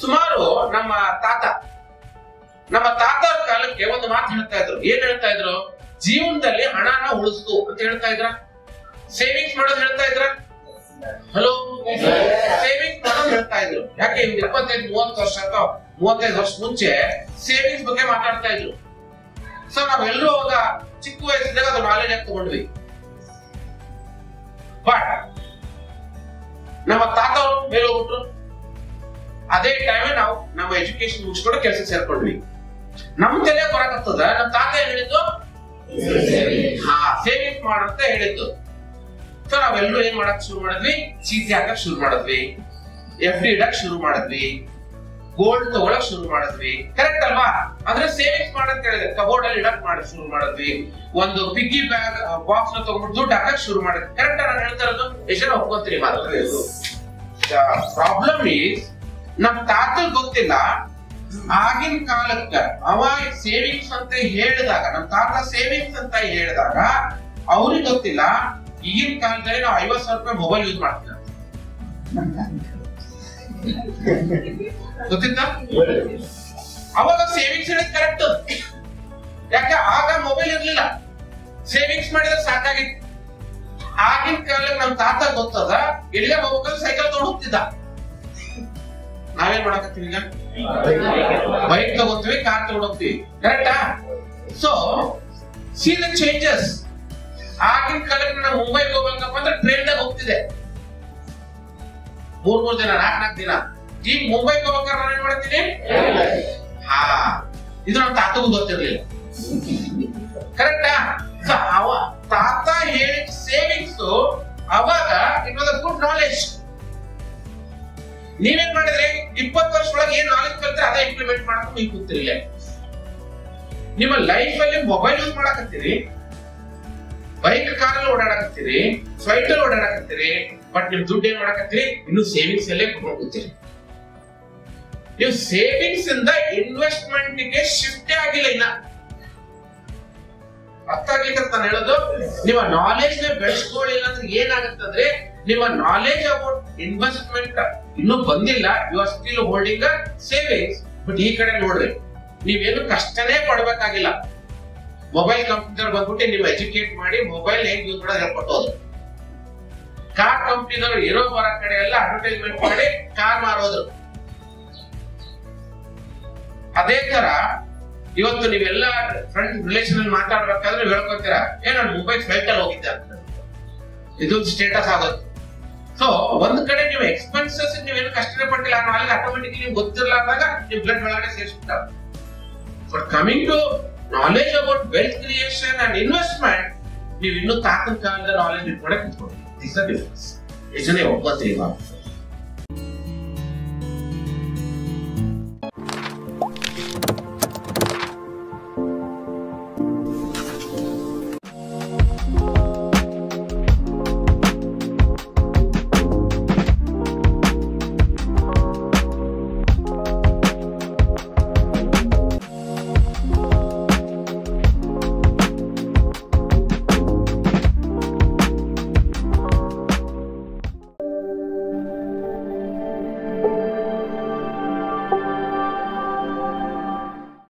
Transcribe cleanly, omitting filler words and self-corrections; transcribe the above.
ಸುಮಾರು ನಮ್ಮ ತಾತ ಕಾಲಕ್ಕೆ ಒಂದು ಮಾತು ಹೇಳ್ತಾ ಇದ್ರು. ಏನ್ ಹೇಳ್ತಾ ಇದ್ರು? ಜೀವನದಲ್ಲಿ ಹಣನ ಉಳಿಸ್ತು ಅಂತ ಹೇಳ್ತಾ ಇದ್ರ. ಸೇವಿಂಗ್ಸ್ ಮಾಡೋದು ಹೇಳ್ತಾ ಇದ್ರ. ಹಲೋ, ಸೇವಿಂಗ್ಸ್ ಮಾಡೋದು ಹೇಳ್ತಾ ಇದ್ರು. ಯಾಕೆ 25-30 ವರ್ಷ ಅಥವಾ 35 ವರ್ಷ ಮುಂಚೆ ಸೇವಿಂಗ್ಸ್ ಬಗ್ಗೆ ಮಾತಾಡ್ತಾ ಇದ್ರು. ಸೊ ನಾವೆಲ್ಲರೂ ಅವಾಗ ಚಿಕ್ಕ ವಯಸ್ಸಿದಾಗ ಅದು ನಾಲೆಜ್ ಆಗಿ ತಗೊಂಡ್ವಿ. ಬಟ್ ನಮ್ಮ ತಾತ ಅವರು ಮೇಲೆ ಹೋಗ್ಬಿಟ್ರು. ಅದೇ ಟೈಮ್ ನಾವು ನಮ್ಮ ಎಜುಕೇಶನ್ ಮುಗಿಸ್ಕೊಂಡು ಕೆಲಸಕ್ಕೆ ಸೇರ್ಕೊಂಡ್ವಿ. ನಮ್ ತಲೆ ಬರಕತ್ತದ, ನಮ್ಮ ತಾತ ಏನ್ ಹೇಳಿದ್ದು? ಸೇವಿಂಗ್ಸ್ ಮಾಡಂತ ಹೇಳಿದ್ದು. ಸೊ ನಾವೆಲ್ಲರೂ ಏನ್ ಮಾಡಕ್ ಶುರು ಮಾಡಿದ್ವಿ? ಚೀಟಿ ಹಾಕಕ್ ಶುರು ಮಾಡಿದ್ವಿ, FD ಇಡಕ್ ಶುರು ಮಾಡಿದ್ವಿ, ಗೋಲ್ಡ್ ತಗೊಳಕ್ ಶುರು ಮಾಡಿದ್ವಿ. ಕರೆಕ್ಟ್ ಅಲ್ವಾ? ಅಂದ್ರೆ ಸೇವಿಂಗ್ಸ್ ಮಾಡಂತ ಹೇಳಿದ್ರೆ ಕಬೋರ್ಡ್ ಅಲ್ಲಿ ಇಡಕ್ ಶುರು ಮಾಡಿದ್ವಿ. ಒಂದು ಪಿಗ್ಗಿ ಬ್ಯಾಗ್ ಬಾಕ್ಸ್ ನ ತಗೊಂಡ್ಬಿಟ್ಟು ದುಡ್ಡು ಹಾಕಕ್ ಶುರು ಮಾಡಿದ್ವಿ. ಕರೆಕ್ಟ್ ನಾನು ಹೇಳ್ತಾ ಇರೋದು? ಎಷ್ಟು ಒಪ್ಕೊಂತೀರಿ ಮಾತ್ರ? ಪ್ರಾಬ್ಲಮ್ ಈಸ್ ನಮ್ ತಾತಲ್ ಗೊತ್ತಿಲ್ಲ. ಆಗಿನ ಕಾಲಕ್ಕ ಅವ ಸೇವಿಂಗ್ಸ್ ಅಂತ ಹೇಳಿದಾಗ, ನಮ್ ತಾತ ಸೇವಿಂಗ್ಸ್ ಅಂತ ಹೇಳಿದಾಗ ಅವ್ರಿಗೆ ಗೊತ್ತಿಲ್ಲ ಈಗಿನ ಕಾಲದಲ್ಲಿ ನಾವು 50,000 ರೂಪಾಯಿ ಮೊಬೈಲ್ ಯೂಸ್ ಮಾಡ್ತೀವಿ. ಗೊತ್ತಿತ್ತ? ಅವಾಗ ಸೇವಿಂಗ್ಸ್ ಹೇಳಿದ್ ಕರೆಕ್ಟ್. ಯಾಕೆ? ಆಗ ಮೊಬೈಲ್ ಇರ್ಲಿಲ್ಲ, ಸೇವಿಂಗ್ಸ್ ಮಾಡಿದ್ರೆ ಸಾಕಾಗಿತ್ತು. ಆಗಿನ ಕಾಲಕ್ಕೆ ನಮ್ ತಾತ ಗೊತ್ತದ, ಎಲ್ಲಿಗೆ ಹೋಗ್ಬೇಕು ಸೈಕಲ್ ತಗೊಂಡು ಹೋಗ್ತಿದ್ದ. ನಾವೇನ್ ಮಾಡಕತ್ತೀವಿ ಈಗ? ಬೈಕ್ ತಗೋತೀವಿ, ಕಾರ್ ತಗೊಂಡು ಹೋಗ್ತೀವಿ. ಕರೆಕ್ಟಾ? So C the changes. ಆಗಿನ ಕಾಲಕ್ಕೆ ನಾವು ಮುಂಬೈಗೆ ಹೋಗ್ಬೇಕಪ್ಪ ಅಂದ್ರೆ ಟ್ರೈನ್ ದಾಗ ಹೋಗ್ತಿದೆ, 3 ದಿನ 4 ದಿನ. ಈಗ ಮುಂಬೈಗೆ ಹೋಗ್ಬೇಕಾದ್ರೆ ನಾನು ಏನ್ ಮಾಡ್ತೀನಿ? ಇದು ನಮ್ಮ ತಾತಗೂ ಗೊತ್ತಿರ್ಲಿಲ್ಲ. ಕರೆಕ್ಟಾ? ಅವ ತಾತ ಹೇಳಿದ ಸೇವಿಂಗ್ಸ್ ಅವಾಗ it was a good knowledge. ನೀವೇನ್ ಮಾಡಿದ್ರಿ? 20 ವರ್ಷ ಒಳಗೆ ಏನ್ ನಾಲೆಜ್ ಕಲ್ತ್ರೆ ಅದೇ ಇಂಪ್ಲಿಮೆಂಟ್ ಮಾಡಕ್ಕೆ ನೀವು ಕೂತಿರ್ಲಿಲ್ಲ. ನಿಮ್ಮ ಲೈಫ್ ಅಲ್ಲಿ ಮೊಬೈಲ್ ಯೂಸ್ ಮಾಡಕತ್ತೀರಿ, ಬೈಕ್ ಕಾರಲ್ಲಿ ಓಡಾಡಕತ್ತೀರಿ, ಫ್ಲೈಟ್ ಅಲ್ಲಿ ಓಡಾಡಕತ್ತೀರಿ, ಬಟ್ ನಿಮ್ ದುಡ್ಡು ಏನ್ ಮಾಡಕತ್ತೀರಿ? ಇನ್ನು ಸೇವಿಂಗ್ಸ್ ಅಲ್ಲೇ ಕೂತ್ತೀರಿ. ನೀವು ಸೇವಿಂಗ್ಸ್ ಇಂದ ಇನ್ವೆಸ್ಟ್ಮೆಂಟ್ ಗೆ ಶಿಫ್ಟ್ ಆಗಿಲ್ಲ ಇನ್ನ. ಅರ್ಥ ಆಗ್ಲಿಕ್ಕೆ ನಾನು ಹೇಳೋದು, ನಿಮ್ಮ ನಾಲೆಜ್ ನ ಬೆಳೆಸ್ಕೊಳ್ಳಿಲ್ಲ ಅಂದ್ರೆ ಏನಾಗುತ್ತಂದ್ರೆ ನಿಮ್ಮ ನಾಲೆಜ್ ಅಬೌಟ್ ಇನ್ವೆಸ್ಟ್ಮೆಂಟ್ ಇನ್ನೂ ಬಂದಿಲ್ಲ. You are still holding savings. But ಈ ಕಡೆ ನೋಡ್ರಿ, ನೀವೇನು ಕಷ್ಟನೇ ಪಡ್ಬೇಕಾಗಿಲ್ಲ. ಮೊಬೈಲ್ ಕಂಪ್ನಿದವ್ರು ಬಂದ್ಬಿಟ್ಟು ನೀವು ಎಜುಕೇಟ್ ಮಾಡಿ ಮೊಬೈಲ್ ಹೇಗೆ ಯೂಸ್ ಮಾಡೋದು ಹೇಳ್ಕೊಟ್ಟೋದು. ಕಾರ್ ಕಂಪ್ನಿದವ್ರು ಇರೋ ಬರ ಕಡೆ ಎಲ್ಲ ಅಡ್ವರ್ಟೈಸ್ಮೆಂಟ್ ಮಾಡಿ ಕಾರ್ ಮಾರೋದು. ಅದೇ ತರ ಇವತ್ತು ನೀವೆಲ್ಲ ಫ್ರೆಂಡ್ ರಿಲೇಷನ್ ಅಲ್ಲಿ ಮಾತಾಡ್ಬೇಕಾದ್ರೆ ಹೇಳ್ಕೊತೀರಾ, ನಾನು ಮುಂಬೈ ಫ್ಲೈಟ್ ಅಲ್ಲಿ ಹೋಗಿದ್ದೆ ಅಂತ. ಇದು ಸ್ಟೇಟಸ್ ಆಗೋದು. ಸೊ ಒಂದ್ ಕಡೆ ನೀವು ಎಕ್ಸ್ಪೆನ್ಸಸ್ ನೀವೇನು ಕಷ್ಟನೇ ಪಟ್ಟಿಲ್ಲ, ನಾಳೆ ಆಟೋಮೆಟಿಕ್ಲಿ ನಿಮ್ಗೆ ಗೊತ್ತಿರಲಾರ್ದಾಗ ನಿಮ್ ಬ್ಲಡ್ ಒಳಗಡೆ ಸೇರಿಸ್ಬಿಟ್ಟಾರ. But coming to knowledge about wealth creation and investment, ನೀವು ಇನ್ನೂ ತಾತನ ಕಾಲದ ನಾಲೆಜ್ ಇಟ್ಕೊಂಡೆ ಕುತ್ಕೊಂಡು. This the difference. ಎಷ್ಟು ಜನ ಒಪ್ಪತ್ತೀವಿ?